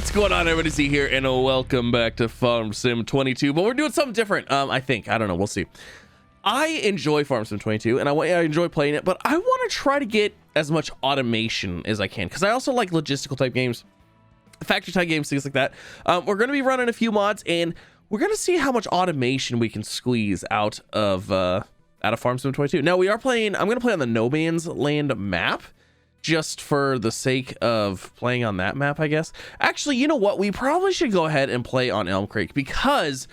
What's going on, everybody? Z here, and welcome back to Farm Sim 22. But we're doing something different. I don't know. We'll see. I enjoy Farm Sim 22, and I enjoy playing it, but I want to try to get as much automation as I can, because I also like logistical type games, factory type games, things like that. We're going to be running a few mods, and we're going to see how much automation we can squeeze out of Farm Sim 22. Now, we are playing. I'm going to play on the No Man's Land map, just for the sake of playing on that map, I guess. Actually, you know what? We probably should go ahead and play on Elm Creek, because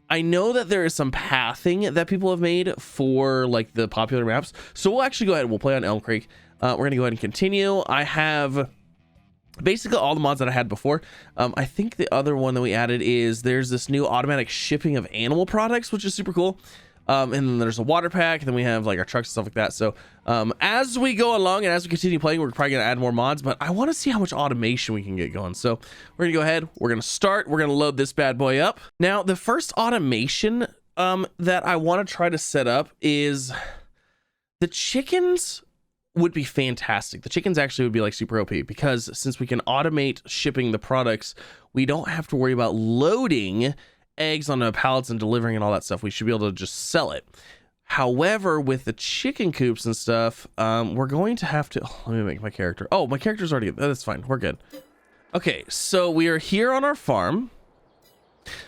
I know that there is some pathing that people have made for like the popular maps. So we'll actually go ahead and we'll play on Elm Creek. We're going to go ahead and continue. I have basically all the mods that I had before. I think the other one that we added is there's this new automatic shipping of animal products, which is super cool. And then there's a water pack, and then we have like our trucks and stuff like that. So as we go along and as we continue playing, we're probably going to add more mods, but I want to see how much automation we can get going. So we're going to go ahead, we're going to start, we're going to load this bad boy up. Now, the first automation that I want to try to set up is the chickens would be fantastic. The chickens actually would be like super OP, because since we can automate shipping the products, we don't have to worry about loading eggs on the pallets and delivering and all that stuff. We should be able to just sell it. However, with the chicken coops and stuff, we're going to have to let me make my character. Oh, my character's already, that's fine, we're good. Okay, so we are here on our farm.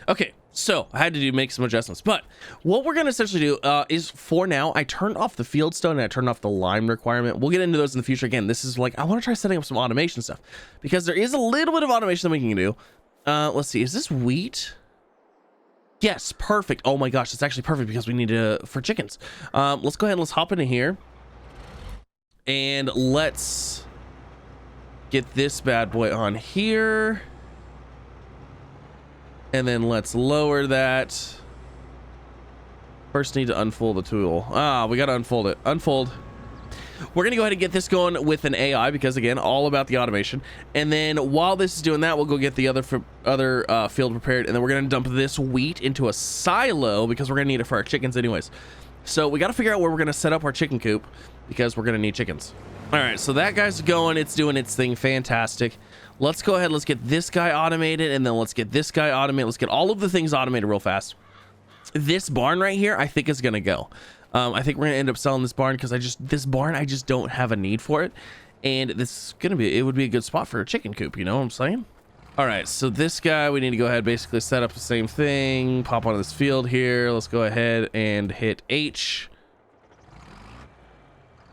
Okay, so I had to make some adjustments, but what we're going to essentially do is, for now, I turned off the field stone and I turned off the lime requirement. We'll get into those in the future. Again, this is like, I want to try setting up some automation stuff, because there is a little bit of automation that we can do. Let's see, is this wheat? Yes, perfect. Oh my gosh, that's actually perfect, because we need to for chickens. Let's go ahead and let's hop into here, and let's get this bad boy on here, and then let's lower that. First need to unfold the tool. We got to unfold it. Unfold. We're going to go ahead and get this going with an AI, because again, all about the automation. And then while this is doing that, we'll go get the other field prepared, and then we're going to dump this wheat into a silo, because we're going to need it for our chickens anyways. So we got to figure out where we're going to set up our chicken coop, because we're going to need chickens. All right, so that guy's going, it's doing its thing. Fantastic. Let's go ahead, let's get this guy automated, and then let's get this guy automated. Let's get all of the things automated real fast. This barn right here, I think is going to go. I think we're gonna end up selling this barn, because I just don't have a need for it, and this is gonna be, it would be a good spot for a chicken coop, you know what I'm saying? All right, so this guy, we need to go ahead, basically set up the same thing, pop onto this field here. Let's go ahead and hit H.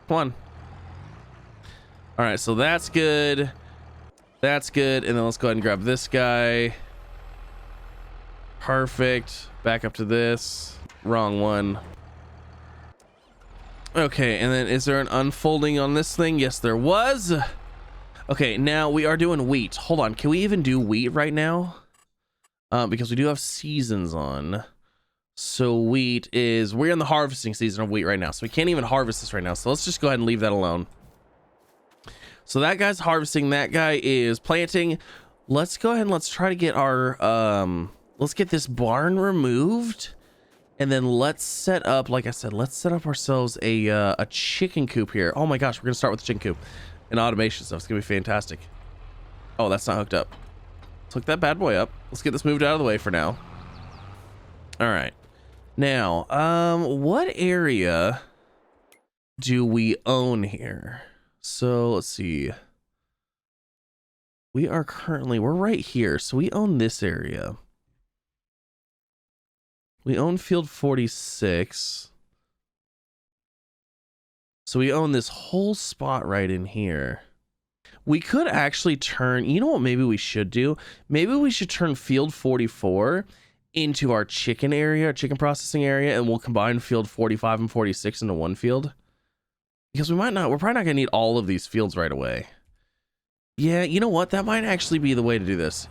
Come on. All right, so that's good, and then let's go ahead and grab this guy. Perfect. Back up to this. Wrong one. Okay, and then is there an unfolding on this thing? Yes, there was. Okay, now we are doing wheat. Hold on, can we even do wheat right now? Because we do have seasons on. So wheat is, we're in the harvesting season of wheat right now, so we can't even harvest this right now. So let's just go ahead and leave that alone. So that guy's harvesting, that guy is planting. Let's go ahead and let's try to get our, let's get this barn removed. And then let's set up, like I said, let's set up ourselves a chicken coop here. Oh my gosh, we're gonna start with the chicken coop and automation stuff. It's gonna be fantastic. Oh, that's not hooked up. Let's hook that bad boy up. Let's get this moved out of the way for now. All right. Now, what area do we own here? So let's see. We're right here. So we own this area. We own field 46. So we own this whole spot right in here. We could actually turn, you know what maybe we should do? Maybe we should turn field 44 into our chicken area, our chicken processing area, and we'll combine field 45 and 46 into one field. Because we're probably not gonna need all of these fields right away. Yeah, you know what? That might actually be the way to do this.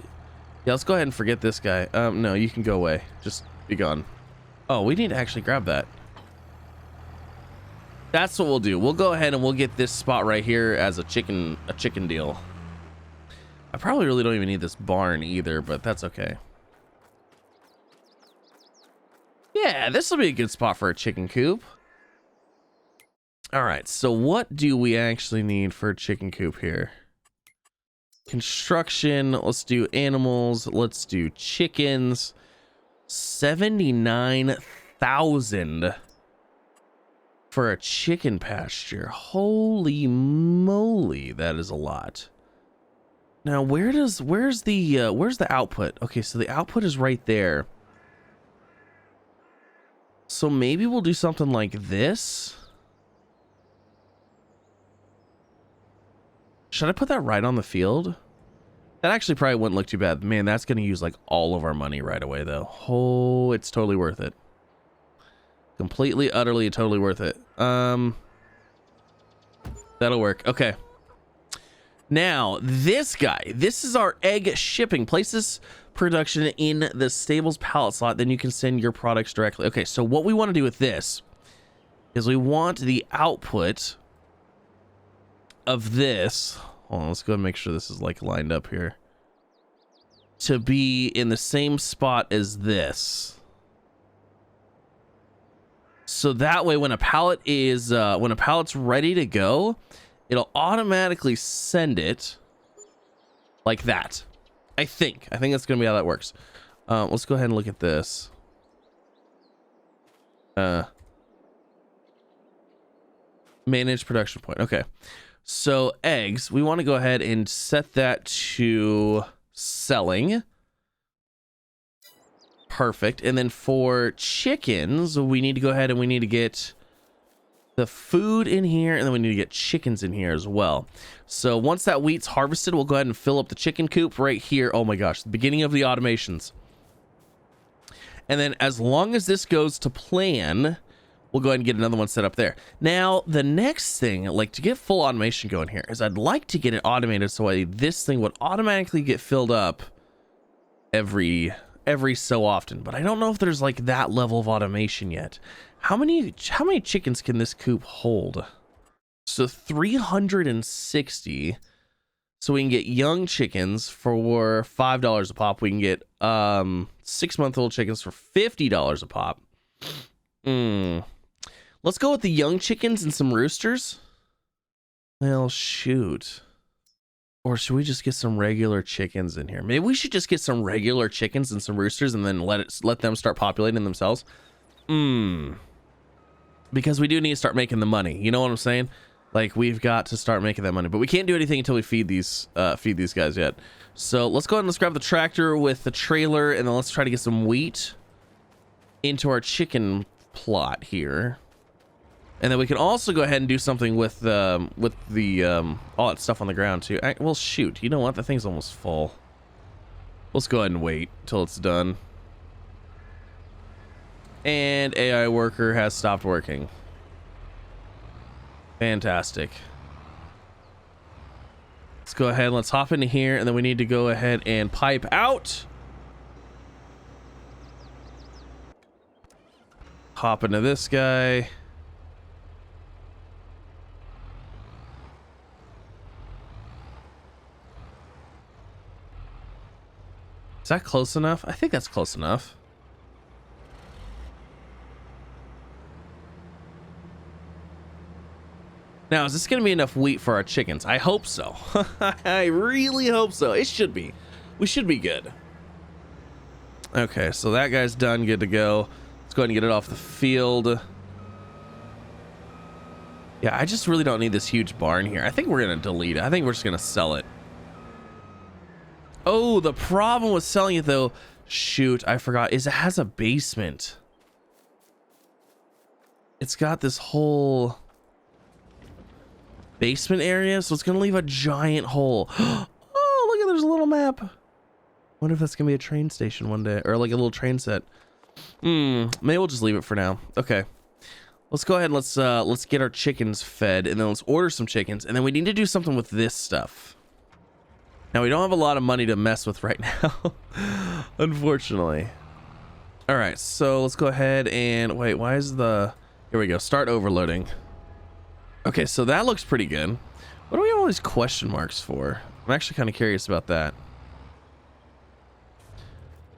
Yeah, let's go ahead and forget this guy. No, you can go away. Just be gone. Oh, we need to actually grab that. That's what we'll do. We'll go ahead and we'll get this spot right here as a chicken deal. I probably really don't even need this barn either, but that's okay. Yeah, this will be a good spot for a chicken coop. All right, so what do we actually need for a chicken coop here? Construction. Let's do animals. Let's do chickens. 79,000 for a chicken pasture. Holy moly, that is a lot. Now, where's the output? Okay, so the output is right there. So maybe we'll do something like this. Should I put that right on the field? That actually probably wouldn't look too bad. Man, that's going to use like all of our money right away though. Oh, it's totally worth it. Completely, utterly, totally worth it. That'll work. Okay. Now, this guy. This is our egg shipping. Place this production in the stable's pallet slot, then you can send your products directly. Okay, so what we want to do with this is we want the output of this. Hold on, let's go and make sure this is like lined up here. To be in the same spot as this. So that way when a pallet is when a pallet's ready to go, it'll automatically send it like that. I think that's gonna be how that works. Let's go ahead and look at this. Manage production point. Okay. So eggs, we want to go ahead and set that to selling. Perfect. And then for chickens, we need to go ahead and we need to get the food in here, and then we need to get chickens in here as well. So once that wheat's harvested, we'll go ahead and fill up the chicken coop right here. Oh my gosh, the beginning of the automations. And then as long as this goes to plan, we'll go ahead and get another one set up there. Now, the next thing, like to get full automation going here, is I'd like to get it automated so this thing would automatically get filled up every so often. But I don't know if there's like that level of automation yet. How many chickens can this coop hold? So 360. So we can get young chickens for $5 a pop. We can get 6-month-old chickens for $50 a pop. Let's go with the young chickens and some roosters. Well, shoot. Or should we just get some regular chickens in here? Maybe we should just get some regular chickens and some roosters and then let them start populating themselves. Because we do need to start making the money. You know what I'm saying? Like, we've got to start making that money. But we can't do anything until we feed these guys yet. So let's go ahead and let's grab the tractor with the trailer, and then let's try to get some wheat into our chicken plot here. And then we can also go ahead and do something with the all that stuff on the ground too. Well, shoot, you know what? The thing's almost full. Let's go ahead and wait till it's done. And AI worker has stopped working. Fantastic. Let's go ahead and let's hop into here, and then we need to go ahead and pipe out. Hop into this guy. Is that close enough? I think that's close enough. Now, is this going to be enough wheat for our chickens? I hope so. I really hope so. It should be. We should be good. Okay, so that guy's done. Good to go. Let's go ahead and get it off the field. Yeah, I just really don't need this huge barn here. I think we're going to delete it. I think we're just going to sell it. Oh, the problem with selling it, though, shoot, I forgot, is it has a basement. It's got this whole basement area, so it's gonna leave a giant hole. Oh, look at, there's a little map. Wonder if that's gonna be a train station one day, or like a little train set. Maybe we'll just leave it for now. Okay, let's go ahead and let's get our chickens fed, and then let's order some chickens, and then we need to do something with this stuff. Now, we don't have a lot of money to mess with right now, unfortunately. All right, so let's go ahead and wait. Why is the, here we go, start overloading. Okay, so that looks pretty good. What do we have all these question marks for? I'm actually kind of curious about that.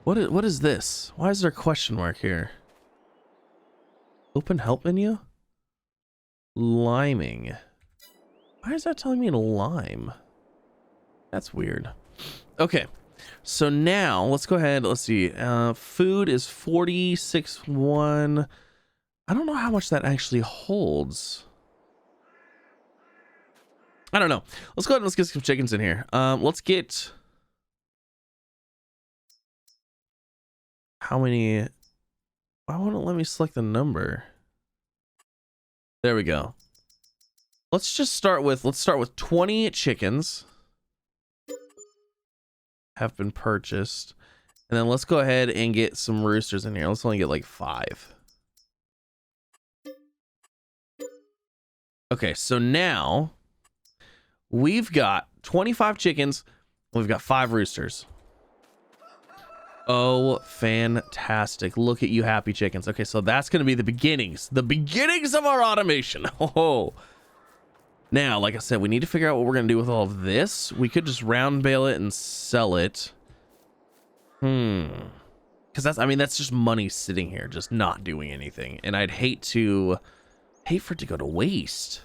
What is this? Why is there a question mark here? Open help menu? Liming. Why is that telling me to lime? That's weird. Okay. So now let's go ahead. Let's see. Food is 46.1. I don't know how much that actually holds. I don't know. Let's go ahead and let's get some chickens in here. Let's get how many? Why won't it let me select the number? There we go. Let's start with 20 chickens have been purchased. And then let's go ahead and get some roosters in here. Let's only get like 5. Okay, so now we've got 25 chickens. We've got 5 roosters. Oh, fantastic. Look at you happy chickens. Okay, so that's going to be the beginnings of our automation. Oh, now, like I said, we need to figure out what we're going to do with all of this. We could just round bale it and sell it. Because that's just money sitting here, just not doing anything. And I'd hate for it to go to waste.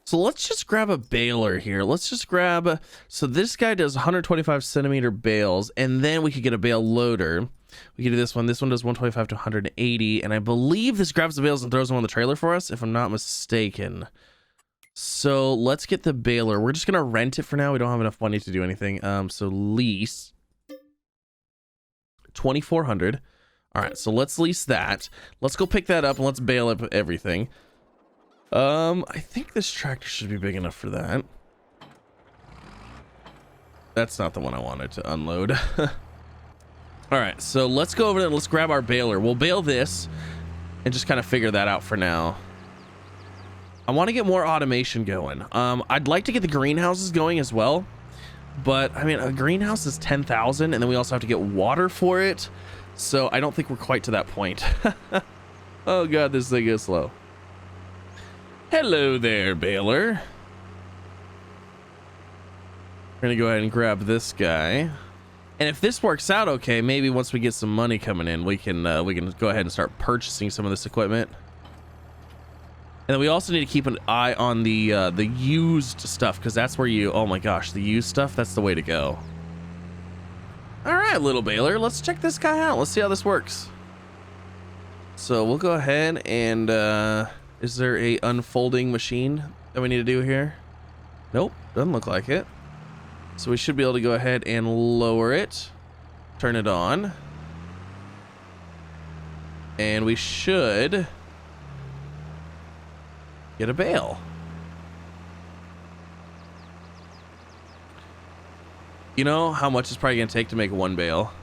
So let's just grab a baler here. Let's just grab, so this guy does 125 centimeter bales, and then we could get a bale loader. We could do this one. This one does 125 to 180, and I believe this grabs the bales and throws them on the trailer for us, if I'm not mistaken. So let's get the baler. We're just gonna rent it for now. We don't have enough money to do anything. So lease 2,400. All right, so let's lease that. Let's go pick that up and let's bale up everything. I think this tractor should be big enough for that. That's not the one I wanted to unload. All right, so let's go over there and let's grab our baler. We'll bale this and just kind of figure that out for now. I want to get more automation going. I'd like to get the greenhouses going as well, but I mean, a greenhouse is 10,000 and then we also have to get water for it. So I don't think we're quite to that point. Oh God, this thing is slow. Hello there, baler. We're gonna go ahead and grab this guy. And if this works out okay, maybe once we get some money coming in, we can go ahead and start purchasing some of this equipment. And then we also need to keep an eye on the used stuff, because that's where you, oh my gosh, the used stuff, that's the way to go. All right, little baler, let's check this guy out. Let's see how this works. So we'll go ahead and is there a unfolding machine that we need to do here? Nope, doesn't look like it. So we should be able to go ahead and lower it, turn it on, and we should get a bale. You know how much it's probably gonna take to make one bale?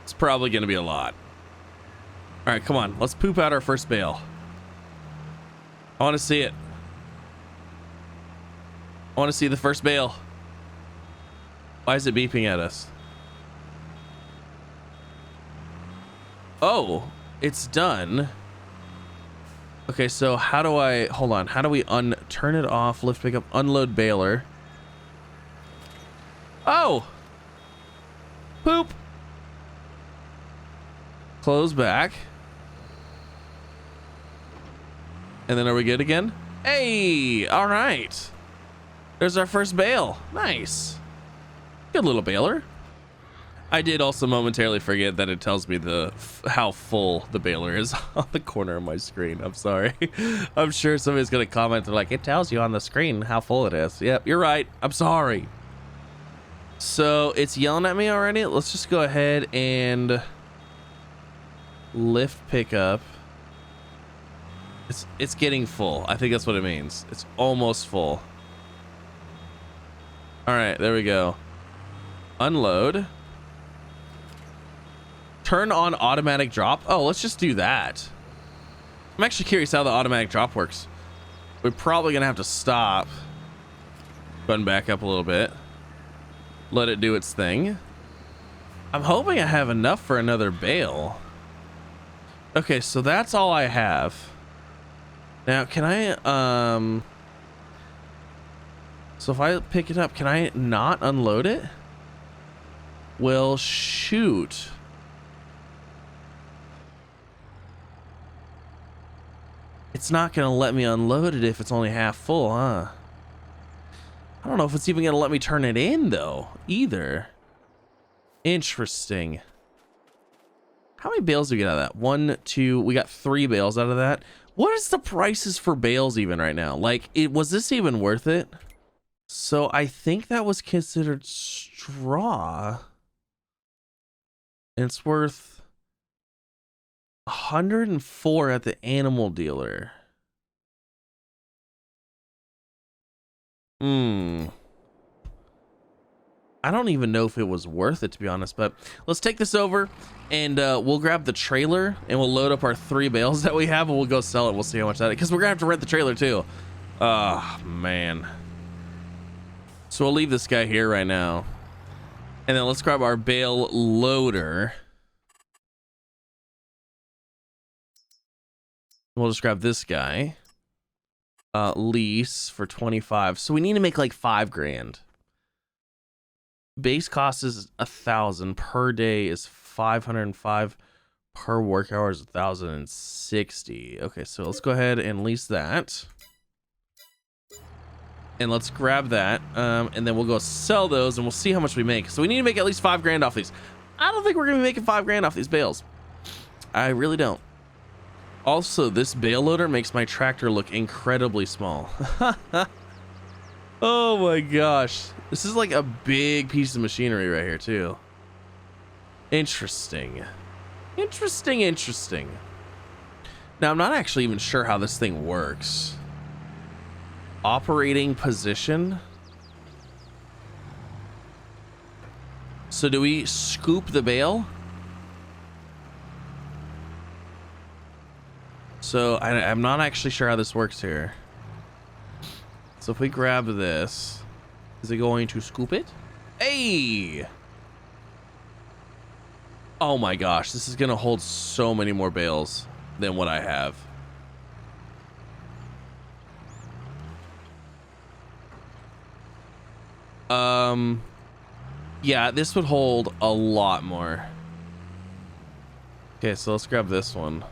It's probably gonna be a lot. All right, come on, let's poop out our first bale. I want to see it. I want to see the first bale. Why is it beeping at us? Oh, it's done. Okay, so how do I, hold on, how do we turn it off, lift, pick up, unload baler? Oh! Poop! Close back. And then are we good again? Hey, all right. There's our first bale. Nice. Good little baler. I did also momentarily forget that it tells me how full the baler is on the corner of my screen. I'm sorry. I'm sure somebody's gonna comment, they're like, it tells you on the screen how full it is. Yep, you're right. I'm sorry. So it's yelling at me already. Let's just go ahead and lift pickup. It's getting full. I think that's what it means. It's almost full. All right, there we go. Unload. Turn on automatic drop. Oh, let's just do that. I'm actually curious how the automatic drop works. We're probably gonna have to stop. Run back up a little bit. Let it do its thing. I'm hoping I have enough for another bale. Okay, so that's all I have. Now, can I, so if I pick it up, can I not unload it? Well, shoot. It's not gonna let me unload it if it's only half full, huh? don't know if it's even gonna let me turn it in though, either. Interesting. How many bales do we get out of that? 1, 2, we got 3 bales out of that. What is the prices for bales even right now? Like, was this even worth it? So I think that was considered straw. And it's worth 104 at the animal dealer. I don't even know if it was worth it, to be honest, but let's take this over and we'll grab the trailer and we'll load up our 3 bales that we have and we'll go sell it. We'll see how much that is, because we're gonna have to rent the trailer too. Oh man. So we'll leave this guy here right now. And then let's grab our bale loader. We'll just grab this guy. Lease for 25. So we need to make like 5 grand. Base cost is 1,000 per day is 505 per work hour is 1,060. Okay, so let's go ahead and lease that. And let's grab that. And then we'll go sell those and we'll see how much we make. So we need to make at least 5 grand off these. I don't think we're gonna be making 5 grand off these bales. I really don't. Also, this bale loader makes my tractor look incredibly small. Oh my gosh. This is like a big piece of machinery right here too. Interesting. Interesting. Now, I'm not actually even sure how this thing works. Operating position. So do we scoop the bale? So I'm not actually sure how this works here. So if we grab this, is it going to scoop it? Hey! Oh my gosh, this is gonna hold so many more bales than what I have. Yeah, this would hold a lot more. Okay, so let's grab this one.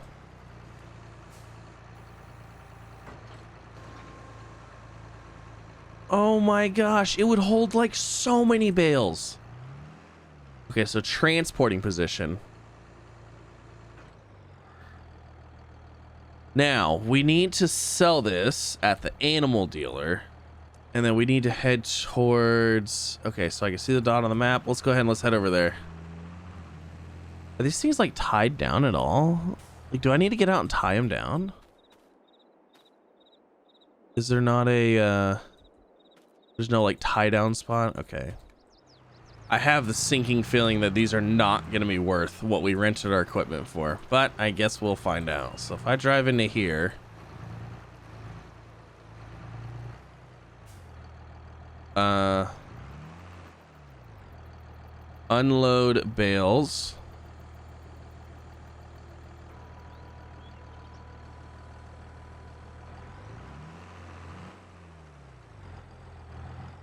Oh my gosh, it would hold like so many bales. Okay, so transporting position. Now, we need to sell this at the animal dealer. And then we need to head towards... Okay, so I can see the dot on the map. Let's go ahead and let's head over there. Are these things like tied down at all? Like, do I need to get out and tie them down? Is there not a... There's no like tie down spot? Okay. I have the sinking feeling that these are not going to be worth what we rented our equipment for, but I guess we'll find out. So if I drive into here, unload bales.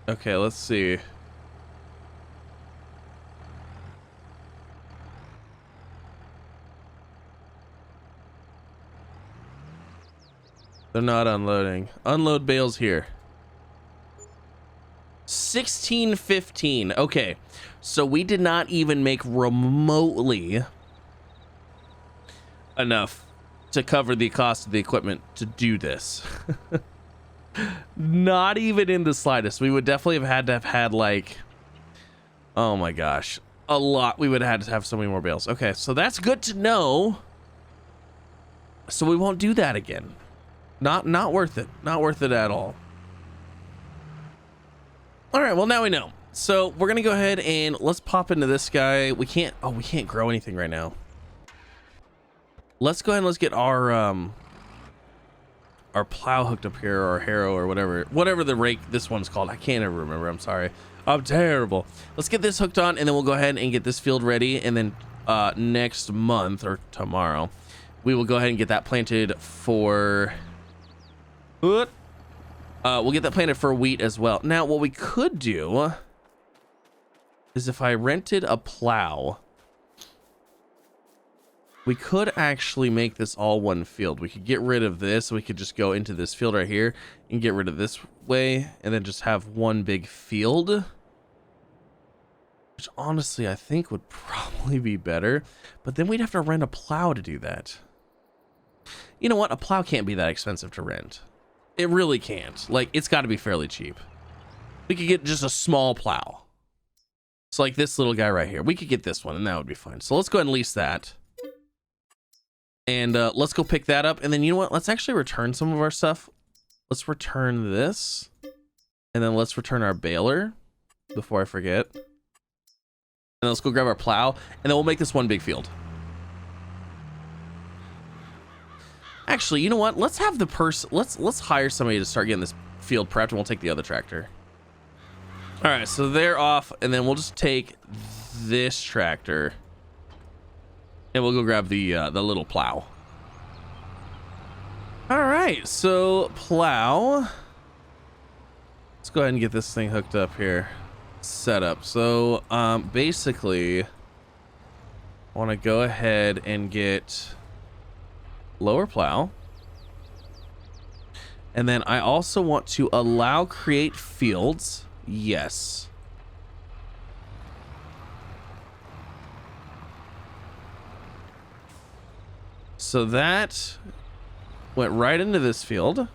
Okay, let's see. They're not unloading. Unload bales here. 1615. Okay, so we did not even make remotely enough to cover the cost of the equipment to do this. Not even in the slightest. We would definitely have had like, oh my gosh, a lot. We would have had to have so many more bales. Okay, so that's good to know. So we won't do that again. Not worth it. Not worth it at all. All right, well now we know. So we're gonna go ahead and let's pop into this guy. We can't grow anything right now. Let's go ahead and let's get our plow hooked up here, or our harrow, or whatever the rake this one's called. I can't ever remember. I'm sorry. I'm terrible. Let's get this hooked on, and then we'll go ahead and get this field ready, and then next month or tomorrow we will go ahead and get that planted for we'll get that planted for wheat as well. Now what we could do is if I rented a plow, we could actually make this all one field. We could get rid of this. We could just go into this field right here and get rid of this way and then just have one big field. Which honestly, I think would probably be better. But then we'd have to rent a plow to do that. You know what? A plow can't be that expensive to rent. It really can't. Like, it's got to be fairly cheap. We could get just a small plow. So like this little guy right here. We could get this one and that would be fine. So let's go ahead and lease that. And let's go pick that up. And then you know what? Let's actually return some of our stuff. Let's return this. And then let's return our baler before I forget. And then let's go grab our plow. And then we'll make this one big field. Actually, you know what? Let's have the person. Let's hire somebody to start getting this field prepped, and we'll take the other tractor. All right, so they're off, and then we'll just take this tractor, and we'll go grab the little plow. All right, so plow. Let's go ahead and get this thing hooked up here, set up. So basically, I want to go ahead and get lower plow, and then I also want to allow create fields. Yes. So that went right into this field.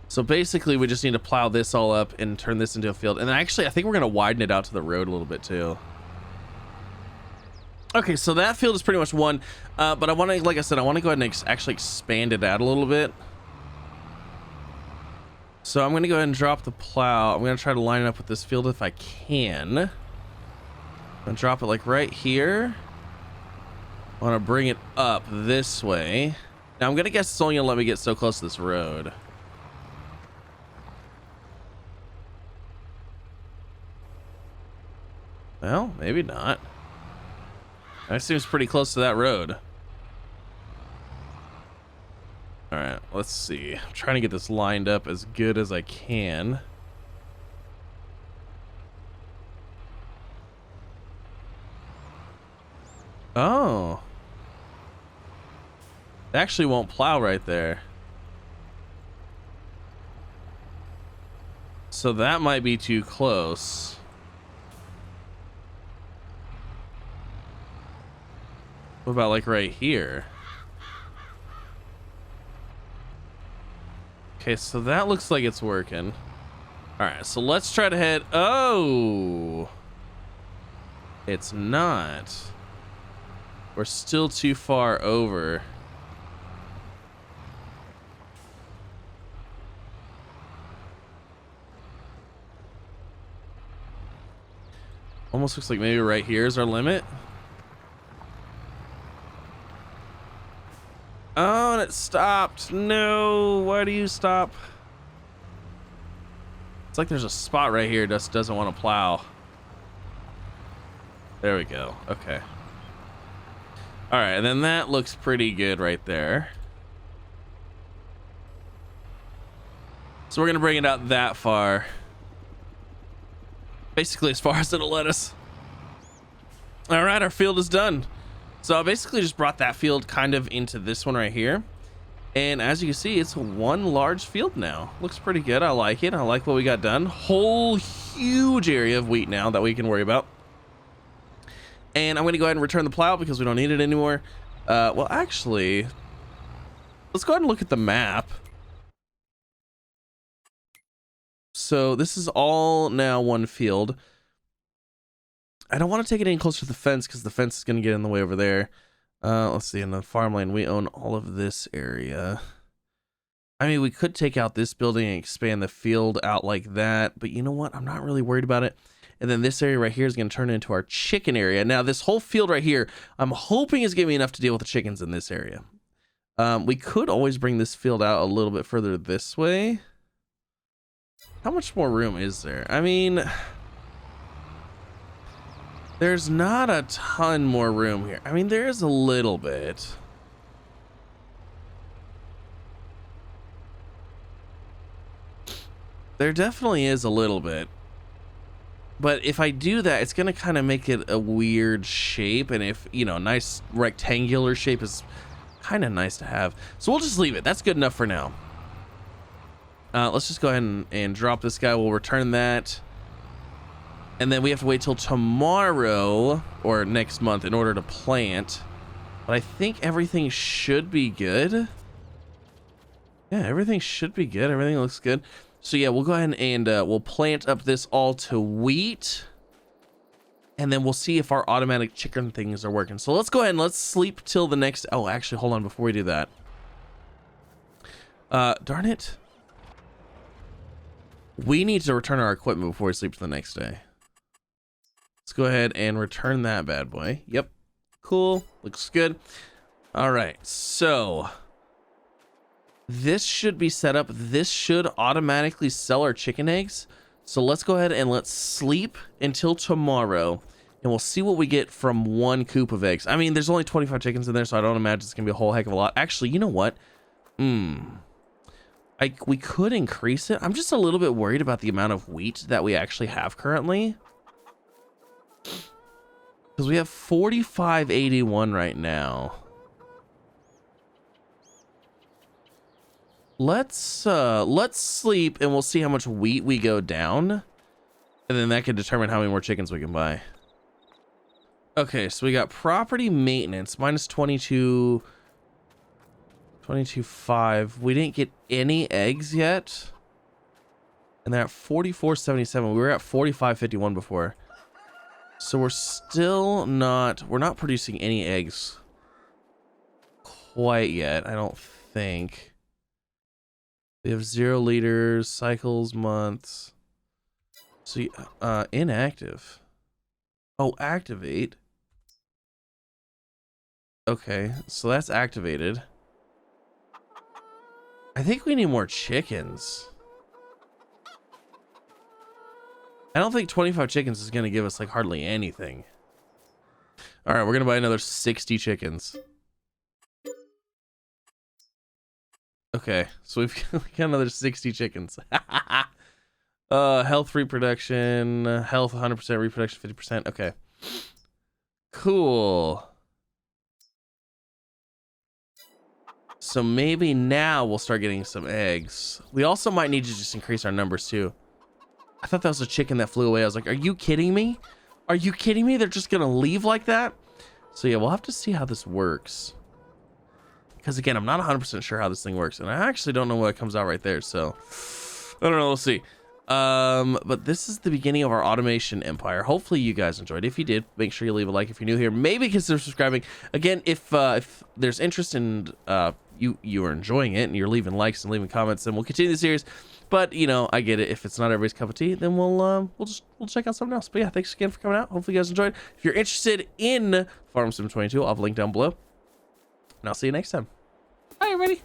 So basically we just need to plow this all up and turn this into a field. And actually I think we're going to widen it out to the road a little bit too. Okay, so that field is pretty much one, but I want to, like I said, I want to go ahead and actually expand it out a little bit. So I'm going to go ahead and drop the plow. I'm going to try to line it up with this field if I can. I'm going to drop it like right here. I want to bring it up this way. Now I'm going to guess it's only going to let me get so close to this road. Well, maybe not. That seems pretty close to that road. All right, let's see. I'm trying to get this lined up as good as I can. Oh. It actually won't plow right there. So that might be too close. What about like right here? Okay, so that looks like it's working. All right, so let's try to head. Oh, it's not. We're still too far over. Almost looks like maybe right here is our limit. Oh, and it stopped. No, why do you stop? It's like there's a spot right here that doesn't want to plow. There we go. Okay. All right, and then that looks pretty good right there. So we're gonna bring it out that far. Basically as far as it'll let us. All right, our field is done. So I basically just brought that field kind of into this one right here. And as you can see, it's one large field now. Looks pretty good. I like it. I like what we got done. Whole huge area of wheat now that we can worry about. And I'm going to go ahead and return the plow because we don't need it anymore. Well, actually, let's go ahead and look at the map. So this is all now one field. I don't want to take it any closer to the fence because the fence is going to get in the way over there. Let's see, in the farmland, we own all of this area. I mean, we could take out this building and expand the field out like that, but you know what? I'm not really worried about it. And then this area right here is going to turn into our chicken area. Now, this whole field right here, I'm hoping is giving me enough to deal with the chickens in this area. We could always bring this field out a little bit further this way. How much more room is there? I mean, there's not a ton more room here. I mean, there is a little bit. There definitely is a little bit. But if I do that, it's going to kind of make it a weird shape. And if, you know, nice rectangular shape is kind of nice to have. So we'll just leave it. That's good enough for now. Let's just go ahead and drop this guy. We'll return that. And then we have to wait till tomorrow or next month in order to plant. But I think everything should be good. Yeah, everything should be good. Everything looks good. So yeah, we'll go ahead and we'll plant up this all to wheat. And then we'll see if our automatic chicken things are working. So let's go ahead and let's sleep till the next... Oh, actually, hold on before we do that. Darn it. We need to return our equipment before we sleep the next day. Let's go ahead and return that bad boy. Yep. Cool. Looks good. All right. So this should be set up. This should automatically sell our chicken eggs. So let's go ahead and let's sleep until tomorrow. And we'll see what we get from one coop of eggs. I mean, there's only 25 chickens in there, so I don't imagine it's going to be a whole heck of a lot. Actually, you know what? We could increase it. I'm just a little bit worried about the amount of wheat that we actually have currently. Because we have 4581 right now. Let's sleep and we'll see how much wheat we go down. And then that can determine how many more chickens we can buy. Okay, so we got property maintenance minus 22.5. We didn't get any eggs yet. And they're at 44.77. We were at 45.51 before. So we're still not, we're not producing any eggs quite yet, I don't think. We have 0 liters, cycles, months. So, inactive. Oh, activate. Okay, so that's activated. I think we need more chickens. I don't think 25 chickens is going to give us like hardly anything. All right, we're going to buy another 60 chickens. Okay, so we got another 60 chickens. Health reproduction, health 100%, reproduction 50%. Okay. Cool. So maybe now we'll start getting some eggs. We also might need to just increase our numbers too. I thought that was a chicken that flew away. I was like, are you kidding me? Are you kidding me? They're just gonna leave like that? So yeah, we'll have to see how this works. Because again, I'm not 100% sure how this thing works. And I actually don't know what comes out right there. So I don't know, we'll see. But this is the beginning of our automation empire. Hopefully you guys enjoyed. If you did, make sure you leave a like. If you're new here, maybe consider subscribing. Again, if there's interest in you are enjoying it and you're leaving likes and leaving comments, then we'll continue the series. But you know, I get it. If it's not everybody's cup of tea, then we'll check out something else. But yeah, thanks again for coming out. Hopefully you guys enjoyed. If you're interested in Farm Sim 22, I'll have a link down below. And I'll see you next time. Bye everybody.